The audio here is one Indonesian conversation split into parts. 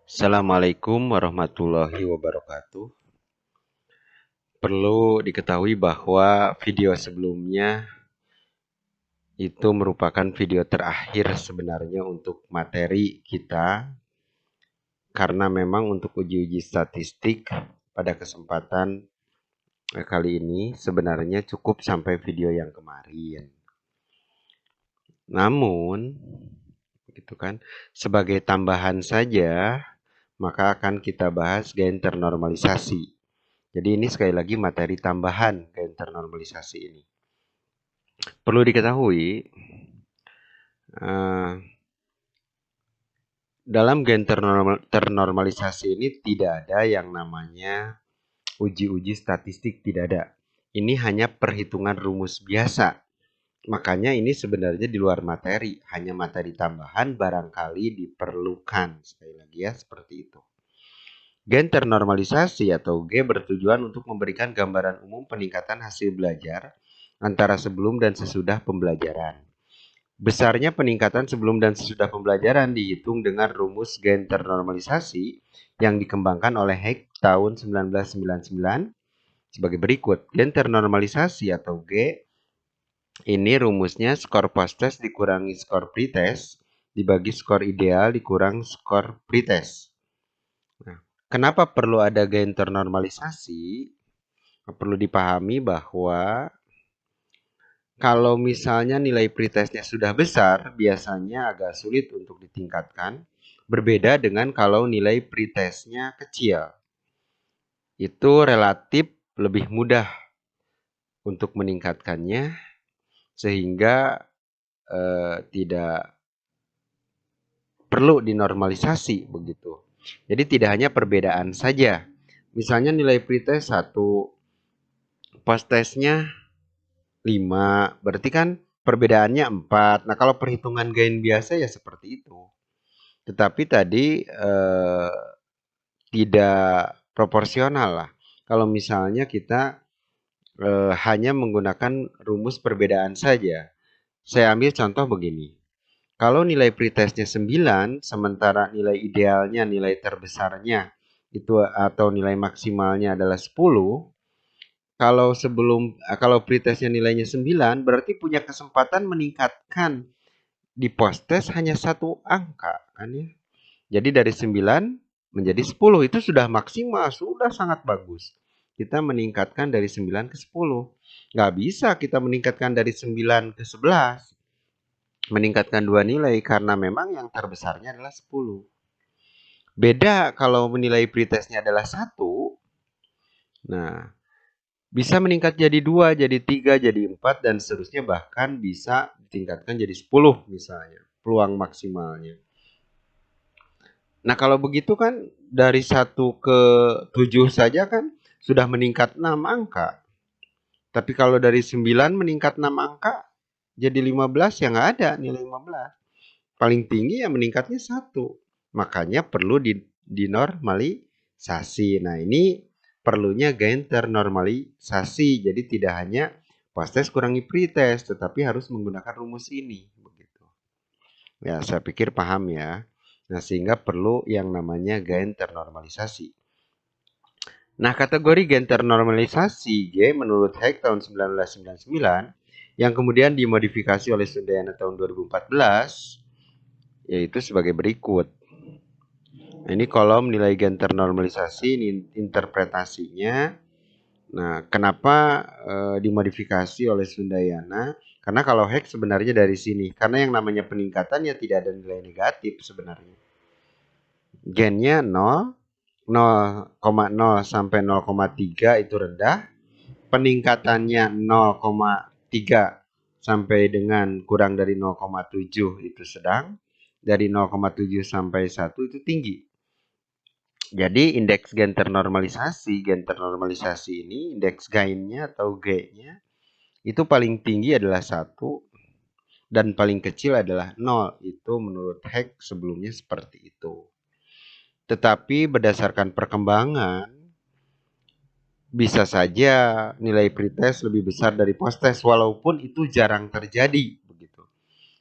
Assalamualaikum warahmatullahi wabarakatuh. Perlu diketahui bahwa video sebelumnya itu merupakan video terakhir sebenarnya untuk materi kita, karena memang untuk uji-uji statistik pada kesempatan kali ini sebenarnya cukup sampai video yang kemarin. Namun, gitu kan, sebagai tambahan saja, maka akan kita bahas gaya internormalisasi. Jadi ini sekali lagi materi tambahan ke internormalisasi ini. Perlu diketahui, dalam gaya internormalisasi ini tidak ada yang namanya uji-uji statistik, tidak ada. Ini hanya perhitungan rumus biasa. Makanya ini sebenarnya di luar materi, hanya materi tambahan barangkali diperlukan. Sekali lagi ya, seperti itu. Gaya internormalisasi atau G bertujuan untuk memberikan gambaran umum peningkatan hasil belajar antara sebelum dan sesudah pembelajaran. Besarnya peningkatan sebelum dan sesudah pembelajaran dihitung dengan rumus G internormalisasi yang dikembangkan oleh Hayek tahun 1999 sebagai berikut. G internormalisasi atau G ini rumusnya skor post-test dikurangi skor pretest dibagi skor ideal dikurang skor pretest. Nah, kenapa perlu ada gaya internormalisasi? Perlu dipahami bahwa kalau misalnya nilai pretestnya sudah besar, biasanya agak sulit untuk ditingkatkan. Berbeda dengan kalau nilai pretestnya kecil. Itu relatif lebih mudah untuk meningkatkannya, sehingga tidak perlu dinormalisasi begitu. Jadi tidak hanya perbedaan saja. Misalnya nilai pretest 1, post-testnya 5, berarti kan perbedaannya 4. Nah, kalau perhitungan gain biasa ya seperti itu. Tetapi tadi tidak proporsional lah. Kalau misalnya kita hanya menggunakan rumus perbedaan saja. Saya ambil contoh begini. Kalau nilai pretestnya 9, sementara nilai idealnya, nilai terbesarnya itu atau nilai maksimalnya adalah 10, kalau pretestnya nilainya 9, berarti punya kesempatan meningkatkan di post-test hanya 1 angka kan ya. Jadi dari 9 menjadi 10 itu sudah maksimal, sudah sangat bagus. Kita meningkatkan dari 9 ke 10. Nggak bisa kita meningkatkan dari 9 ke 11. Meningkatkan 2 nilai karena memang yang terbesarnya adalah 10. Beda kalau menilai pretestnya adalah 1. Nah, bisa meningkat jadi 2, jadi 3, jadi 4, dan seterusnya, bahkan bisa ditingkatkan jadi 10 misalnya, peluang maksimalnya. Nah, kalau begitu kan dari 1 ke 7 saja kan sudah meningkat 6 angka. Tapi kalau dari 9 meningkat 6 angka, jadi 15 ya nggak ada nilai 15. Paling tinggi ya meningkatnya 1. Makanya perlu dinormalisasi. Nah, ini perlunya gaya internormalisasi. Jadi tidak hanya post-test kurangi pretest, tetapi harus menggunakan rumus ini. Begitu. Ya, saya pikir paham ya. Nah, sehingga perlu yang namanya gaya internormalisasi. Nah, kategori gaya internormalisasi G menurut Hayek tahun 1999 yang kemudian dimodifikasi oleh Sundayana tahun 2014 yaitu sebagai berikut. Nah, ini kolom nilai gaya internormalisasi, ini interpretasinya. Nah, kenapa dimodifikasi oleh Sundayana? Karena kalau Hayek sebenarnya dari sini. Karena yang namanya peningkatan ya tidak ada nilai negatif sebenarnya. Gennya 0, 0,0 sampai 0,3 itu rendah. Peningkatannya 0,3 sampai dengan kurang dari 0,7 itu sedang. Dari 0,7 sampai 1 itu tinggi. Jadi indeks gain ternormalisasi ini indeks gainnya atau G-nya itu paling tinggi adalah 1 dan paling kecil adalah 0. Itu menurut Hayek sebelumnya seperti itu. Tetapi berdasarkan perkembangan bisa saja nilai pretest lebih besar dari post-test walaupun itu jarang terjadi begitu.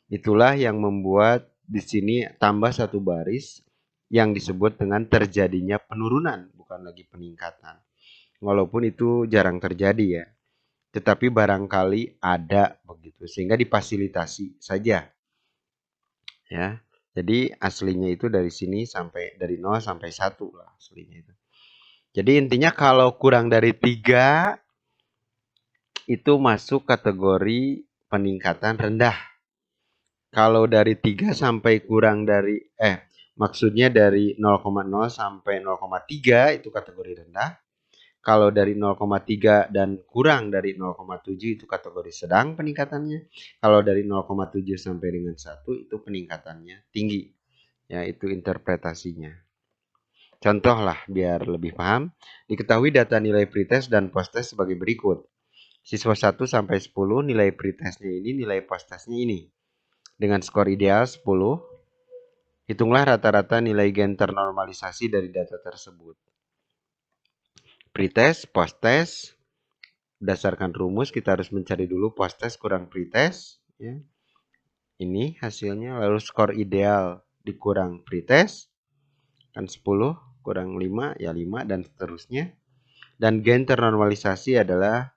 Itulah yang membuat di sini tambah 1 baris yang disebut dengan terjadinya penurunan, bukan lagi peningkatan. Walaupun itu jarang terjadi ya, tetapi barangkali ada begitu, sehingga difasilitasi saja ya. Jadi aslinya itu dari sini sampai dari 0 sampai 1 lah aslinya itu. Jadi intinya kalau kurang dari 3 itu masuk kategori peningkatan rendah. Kalau dari 3 sampai kurang dari maksudnya dari 0,0 sampai 0,3 itu kategori rendah. Kalau dari 0,3 dan kurang dari 0,7 itu kategori sedang peningkatannya. Kalau dari 0,7 sampai dengan 1 itu peningkatannya tinggi. Ya, itu interpretasinya. Contoh lah biar lebih paham. Diketahui data nilai pretest dan posttest sebagai berikut. Siswa 1 sampai 10 nilai pretestnya ini, nilai posttestnya ini. Dengan skor ideal 10, hitunglah rata-rata nilai gen ternormalisasi dari data tersebut. Pretest, posttest, berdasarkan rumus kita harus mencari dulu posttest kurang pretest. Ya. Ini hasilnya, lalu skor ideal dikurang pretest, kan 10 kurang 5, ya 5 dan seterusnya. Dan gen ternormalisasi adalah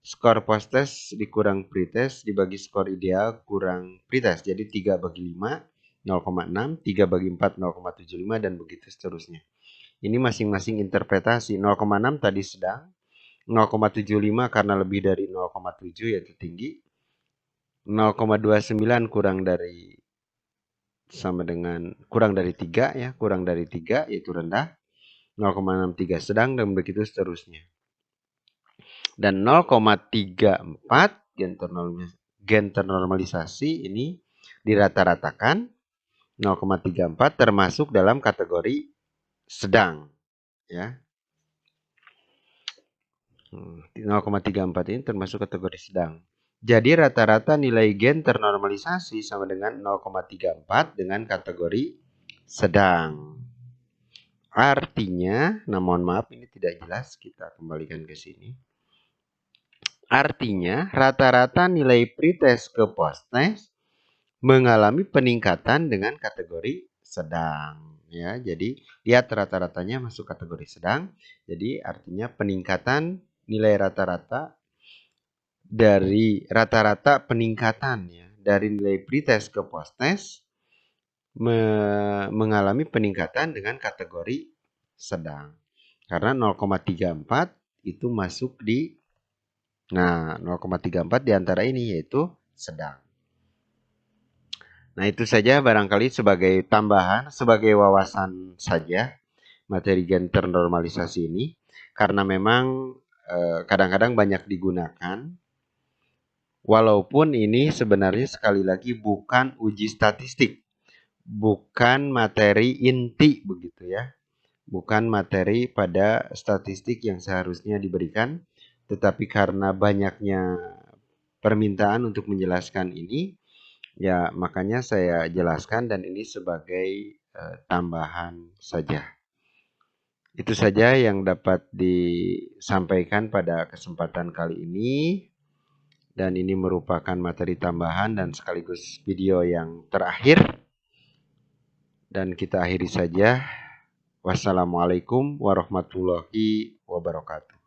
skor posttest dikurang pretest dibagi skor ideal kurang pretest. Jadi 3 bagi 5, 0,6, 3 bagi 4, 0,75, dan begitu seterusnya. Ini masing-masing interpretasi. 0,6 tadi sedang, 0,75 karena lebih dari 0,7 yaitu tinggi, 0,29 kurang dari sama dengan kurang dari 3 ya, kurang dari 3 yaitu rendah, 0,63 sedang, dan begitu seterusnya. Dan 0,34 gen ternormalisasi ini dirata-ratakan, 0,34 termasuk dalam kategori sedang ya. 0,34 ini termasuk kategori sedang. Jadi rata-rata nilai gen ternormalisasi sama dengan 0,34 dengan kategori sedang. Artinya, nah mohon maaf ini tidak jelas, kita kembalikan ke sini. Artinya, rata-rata nilai pretest ke posttest mengalami peningkatan dengan kategori sedang. Ya, jadi lihat rata-ratanya masuk kategori sedang. Jadi artinya peningkatan nilai rata-rata dari rata-rata peningkatan ya dari nilai pretest ke posttest mengalami peningkatan dengan kategori sedang. Karena 0,34 itu masuk di 0,34 di antara ini yaitu sedang. Nah, itu saja barangkali sebagai tambahan, sebagai wawasan saja materi gen ternormalisasi ini, karena memang kadang-kadang banyak digunakan, walaupun ini sebenarnya sekali lagi bukan uji statistik, bukan materi inti begitu ya, bukan materi pada statistik yang seharusnya diberikan, tetapi karena banyaknya permintaan untuk menjelaskan ini, ya, makanya saya jelaskan dan ini sebagai tambahan saja. Itu saja yang dapat disampaikan pada kesempatan kali ini. Dan ini merupakan materi tambahan dan sekaligus video yang terakhir. Dan kita akhiri saja. Wassalamualaikum warahmatullahi wabarakatuh.